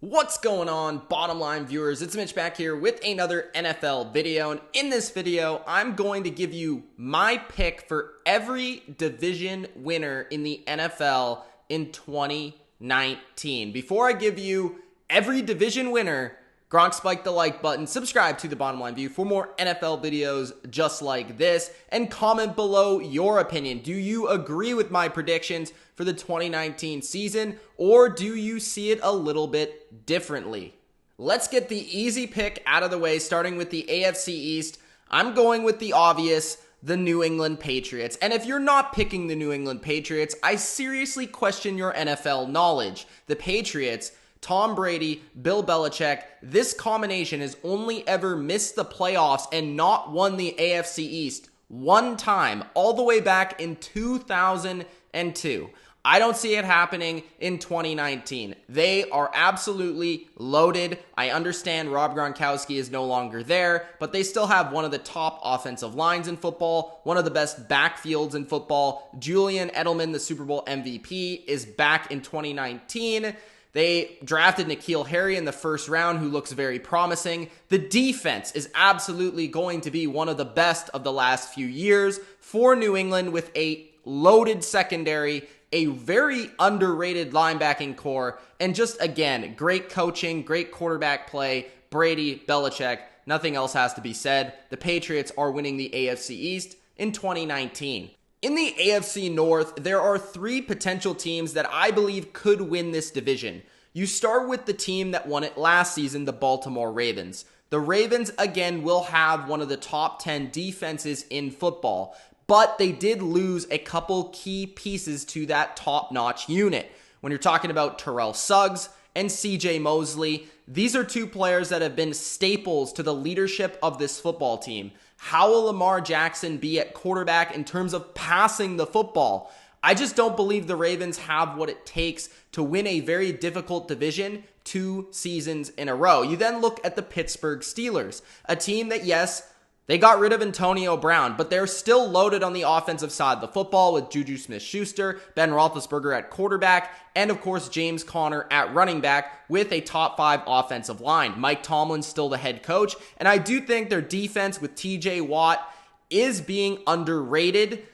What's going on, bottom line viewers? It's Mitch back here with another NFL video, and in this video, I'm going to give you my pick for every division winner in the NFL in 2019. Before I give you every division winner, Gronk, spike the like button, subscribe to The Bottom Line View for more NFL videos just like this, and comment below your opinion. Do you agree with my predictions for the 2019 season, or do you see it a little bit differently? Let's get the easy pick out of the way, starting with the AFC East. I'm going with the obvious, the New England Patriots. And if you're not picking the New England Patriots, I seriously question your NFL knowledge. The Patriots, Tom Brady, Bill Belichick, this combination has only ever missed the playoffs and not won the AFC East one time, all the way back in 2002. I don't see it happening in 2019. They are absolutely loaded. I understand Rob Gronkowski is no longer there, but they still have one of the top offensive lines in football, one of the best backfields in football. Julian Edelman, the Super Bowl MVP, is back in 2019. They drafted N'Keal Harry in the first round, who looks very promising. The defense is absolutely going to be one of the best of the last few years for New England, with a loaded secondary, a very underrated linebacking core, and just, again, great coaching, great quarterback play. Brady, Belichick, nothing else has to be said. The Patriots are winning the AFC East in 2019. In the AFC North, there are three potential teams that I believe could win this division. You start with the team that won it last season, the Baltimore Ravens. The Ravens, again, will have one of the top 10 defenses in football, but they did lose a couple key pieces to that top-notch unit. When you're talking about Terrell Suggs and CJ Mosley, these are two players that have been staples to the leadership of this football team. How will Lamar Jackson be at quarterback in terms of passing the football? I just don't believe the Ravens have what it takes to win a very difficult division 2 seasons in a row. You then look at the Pittsburgh Steelers, a team that, yes, they got rid of Antonio Brown, but they're still loaded on the offensive side of the football with Juju Smith-Schuster, Ben Roethlisberger at quarterback, and of course James Conner at running back with a top 5 offensive line. Mike Tomlin's still the head coach, and I do think their defense with TJ Watt is being underrated.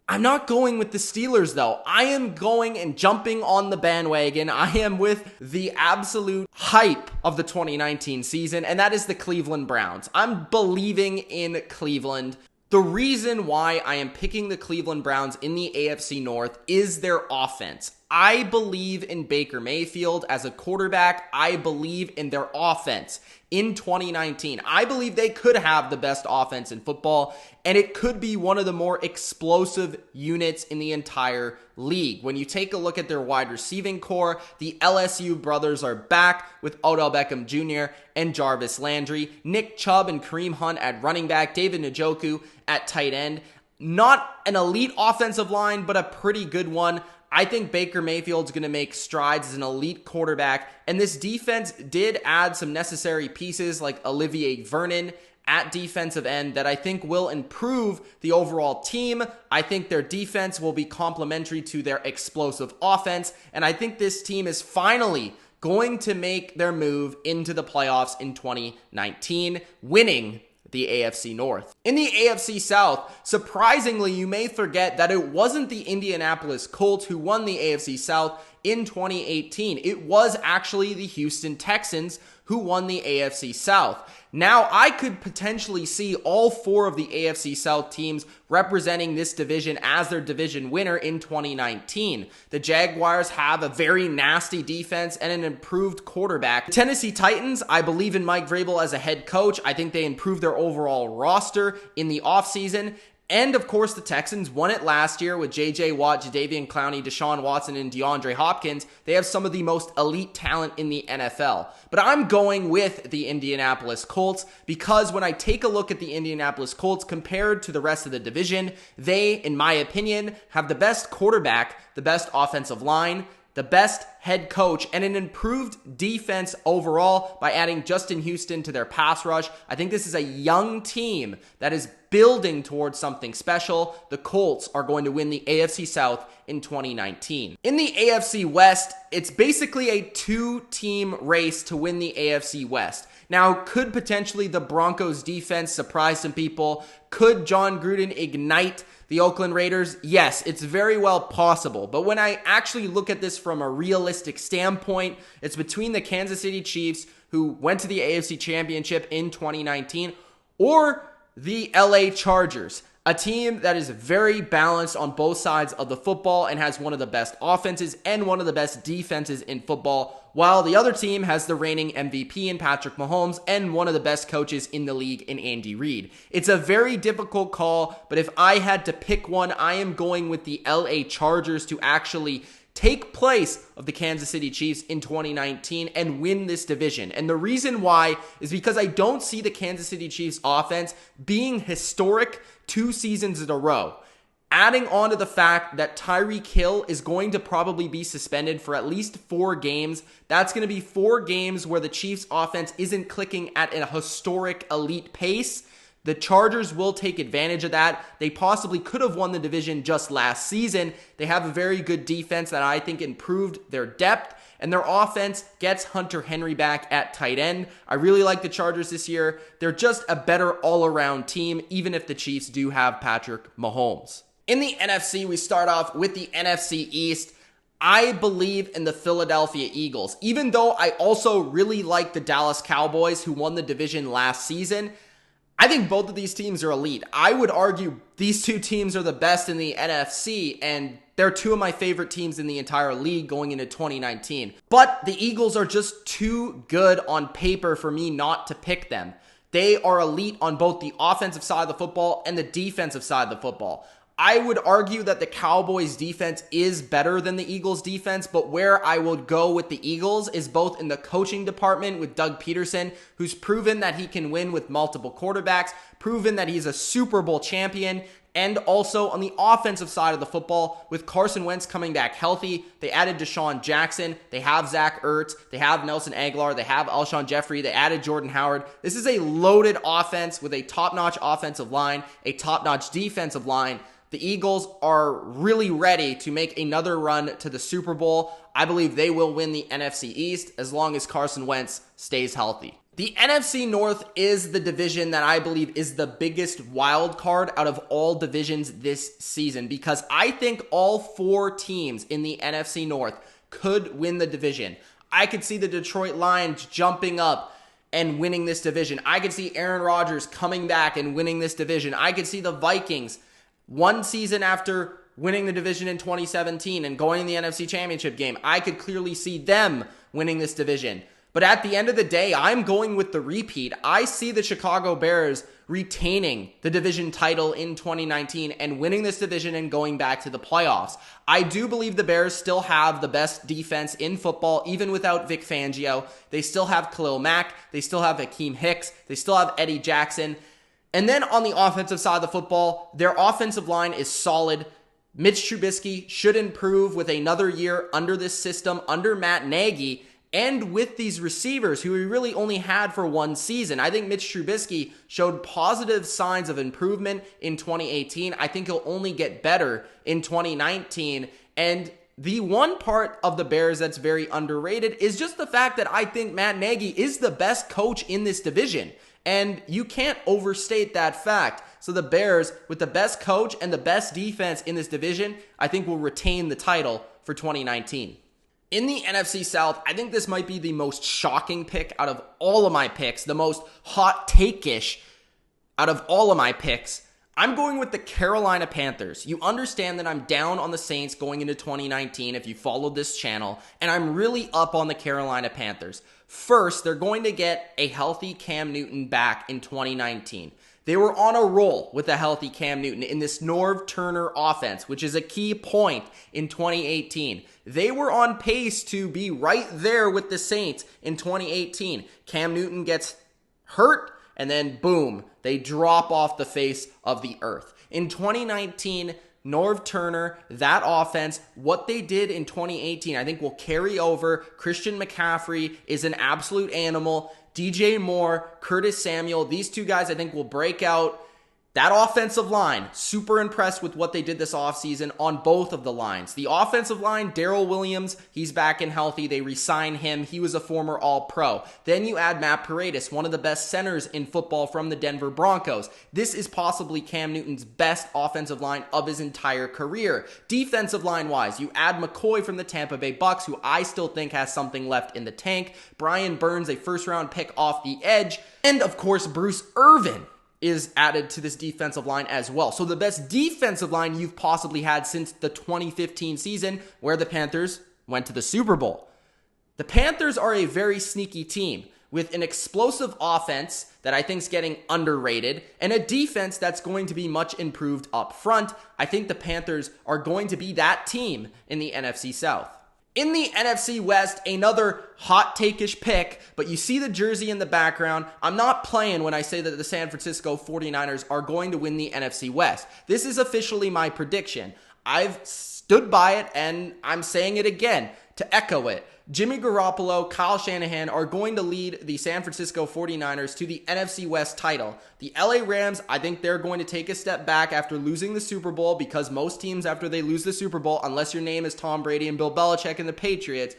I'm not going with the Steelers, though. I am going and jumping on the bandwagon. I am with the absolute hype of the 2019 season, and that is the Cleveland Browns. I'm believing in Cleveland. The reason why I am picking the Cleveland Browns in the AFC North is their offense. I believe in Baker Mayfield as a quarterback. I believe in their offense in 2019. I believe they could have the best offense in football, and it could be one of the more explosive units in the entire league. When you take a look at their wide receiving core, the LSU brothers are back with Odell Beckham Jr. and Jarvis Landry, Nick Chubb and Kareem Hunt at running back, David Njoku at tight end. Not an elite offensive line, but a pretty good one. I think Baker Mayfield's going to make strides as an elite quarterback, and this defense did add some necessary pieces like Olivier Vernon at defensive end that I think will improve the overall team. I think their defense will be complementary to their explosive offense, and I think this team is finally going to make their move into the playoffs in 2019, winning the AFC North. In the AFC South, surprisingly, you may forget that it wasn't the Indianapolis Colts who won the AFC South in 2018. It was actually the Houston Texans who won the AFC South. Now, I could potentially see all 4 of the AFC South teams representing this division as their division winner in 2019. The Jaguars have a very nasty defense and an improved quarterback. The Tennessee Titans, I believe in Mike Vrabel as a head coach. I think they improved their overall roster in the offseason. And, of course, the Texans won it last year with J.J. Watt, Jadeveon Clowney, Deshaun Watson, and DeAndre Hopkins. They have some of the most elite talent in the NFL. But I'm going with the Indianapolis Colts because when I take a look at the Indianapolis Colts compared to the rest of the division, they, in my opinion, have the best quarterback, the best offensive line, the best head coach and an improved defense overall by adding Justin Houston to their pass rush. I think this is a young team that is building towards something special. The Colts are going to win the AFC South in 2019. In the AFC West, it's basically a two-team race to win the AFC West. Now, could potentially the Broncos defense surprise some people? Could John Gruden ignite the Oakland Raiders? Yes, it's very well possible. But when I actually look at this from a realistic standpoint, it's between the Kansas City Chiefs, who went to the AFC Championship in 2019, or the LA Chargers, a team that is very balanced on both sides of the football and has one of the best offenses and one of the best defenses in football, while the other team has the reigning MVP in Patrick Mahomes and one of the best coaches in the league in Andy Reid. It's a very difficult call, but if I had to pick one, I am going with the LA Chargers to actually take place of the Kansas City Chiefs in 2019 and win this division. And the reason why is because I don't see the Kansas City Chiefs offense being historic 2 seasons in a row. Adding on to the fact that Tyreek Hill is going to probably be suspended for at least 4 games. That's going to be 4 games where the Chiefs offense isn't clicking at a historic elite pace. The Chargers will take advantage of that. They possibly could have won the division just last season. They have a very good defense that I think improved their depth, and their offense gets Hunter Henry back at tight end. I really like the Chargers this year. They're just a better all-around team, even if the Chiefs do have Patrick Mahomes. In the NFC, we start off with the NFC East. I believe in the Philadelphia Eagles, even though I also really like the Dallas Cowboys, who won the division last season. I think both of these teams are elite. I would argue these two teams are the best in the NFC, and they're 2 of my favorite teams in the entire league going into 2019. But the Eagles are just too good on paper for me not to pick them. They are elite on both the offensive side of the football and the defensive side of the football. I would argue that the Cowboys defense is better than the Eagles defense, but where I would go with the Eagles is both in the coaching department with Doug Peterson, who's proven that he can win with multiple quarterbacks, proven that he's a Super Bowl champion, and also on the offensive side of the football with Carson Wentz coming back healthy. They added Deshaun Jackson, they have Zach Ertz, they have Nelson Aguilar, they have Alshon Jeffrey, they added Jordan Howard. This is a loaded offense with a top-notch offensive line, a top-notch defensive line. The Eagles are really ready to make another run to the Super Bowl. I believe they will win the NFC East as long as Carson Wentz stays healthy. The NFC North is the division that I believe is the biggest wild card out of all divisions this season, because I think all 4 teams in the NFC North could win the division. I could see the Detroit Lions jumping up and winning this division. I could see Aaron Rodgers coming back and winning this division. I could see the Vikings 1 season after winning the division in 2017 and going in the NFC Championship game. I could clearly see them winning this division. But at the end of the day, I'm going with the repeat. I see the Chicago Bears retaining the division title in 2019 and winning this division and going back to the playoffs. I do believe the Bears still have the best defense in football, even without Vic Fangio. They still have Khalil Mack. They still have Hakeem Hicks. They still have Eddie Jackson. And then on the offensive side of the football, their offensive line is solid. Mitch Trubisky should improve with another year under this system, under Matt Nagy, and with these receivers who he really only had for 1 season. I think Mitch Trubisky showed positive signs of improvement in 2018. I think he'll only get better in 2019. And the one part of the Bears that's very underrated is just the fact that I think Matt Nagy is the best coach in this division. And you can't overstate that fact. So the Bears, with the best coach and the best defense in this division, I think will retain the title for 2019. In the NFC South, I think this might be the most shocking pick out of all of my picks, the most hot take-ish out of all of my picks. I'm going with the Carolina Panthers. You understand that I'm down on the Saints going into 2019 if you followed this channel, and I'm really up on the Carolina Panthers. First, they're going to get a healthy Cam Newton back in 2019. They were on a roll with a healthy Cam Newton in this Norv Turner offense, which is a key point in 2018. They were on pace to be right there with the Saints in 2018. Cam Newton gets hurt, and then boom, they drop off the face of the earth. In 2019, Norv Turner, that offense, what they did in 2018, I think will carry over. Christian McCaffrey is an absolute animal. DJ Moore, Curtis Samuel, these two guys I think will break out. That offensive line, super impressed with what they did this offseason on both of the lines. The offensive line, Darrell Williams, he's back and healthy. They re-sign him. He was a former All-Pro. Then you add Matt Paredes, one of the best centers in football from the Denver Broncos. This is possibly Cam Newton's best offensive line of his entire career. Defensive line-wise, you add McCoy from the Tampa Bay Bucks, who I still think has something left in the tank. Brian Burns, a first-round pick off the edge. And, of course, Bruce Irvin is added to this defensive line as well. So the best defensive line you've possibly had since the 2015 season, where the Panthers went to the Super Bowl. The Panthers are a very sneaky team with an explosive offense that I think is getting underrated and a defense that's going to be much improved up front. I think the Panthers are going to be that team in the NFC South. In the NFC West, another hot take-ish pick, but you see the jersey in the background. I'm not playing when I say that the San Francisco 49ers are going to win the NFC West. This is officially my prediction. I've stood by it, and I'm saying it again to echo it. Jimmy Garoppolo, Kyle Shanahan are going to lead the San Francisco 49ers to the NFC West title. The LA Rams, I think they're going to take a step back after losing the Super Bowl, because most teams after they lose the Super Bowl, unless your name is Tom Brady and Bill Belichick and the Patriots,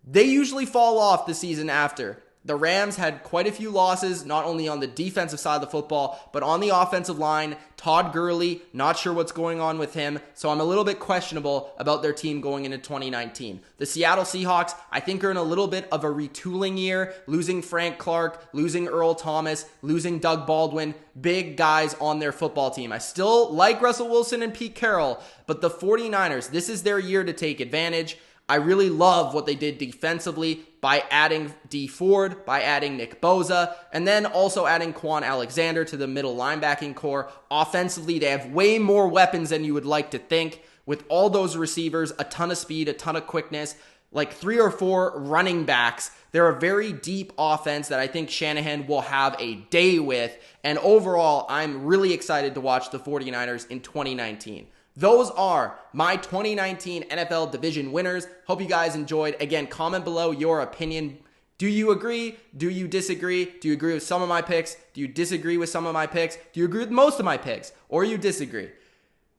they usually fall off the season after. The Rams had quite a few losses, not only on the defensive side of the football, but on the offensive line. Todd Gurley, not sure what's going on with him, so I'm a little bit questionable about their team going into 2019. The Seattle Seahawks, I think, are in a little bit of a retooling year, losing Frank Clark, losing Earl Thomas, losing Doug Baldwin, big guys on their football team. I still like Russell Wilson and Pete Carroll, but the 49ers, this is their year to take advantage. I really love what they did defensively by adding D Ford, by adding Nick Bosa, and then also adding Quan Alexander to the middle linebacking core. Offensively, they have way more weapons than you would like to think. With all those receivers, a ton of speed, a ton of quickness, like 3 or 4 running backs. They're a very deep offense that I think Shanahan will have a day with. And overall, I'm really excited to watch the 49ers in 2019. Those are my 2019 NFL division winners. Hope you guys enjoyed. Again, comment below your opinion. Do you agree? Do you disagree? Do you agree with some of my picks? Do you disagree with some of my picks? Do you agree with most of my picks? Or you disagree?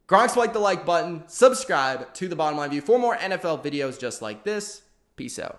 Gronk, swipe the like button. Subscribe to The Bottom Line View for more NFL videos just like this. Peace out.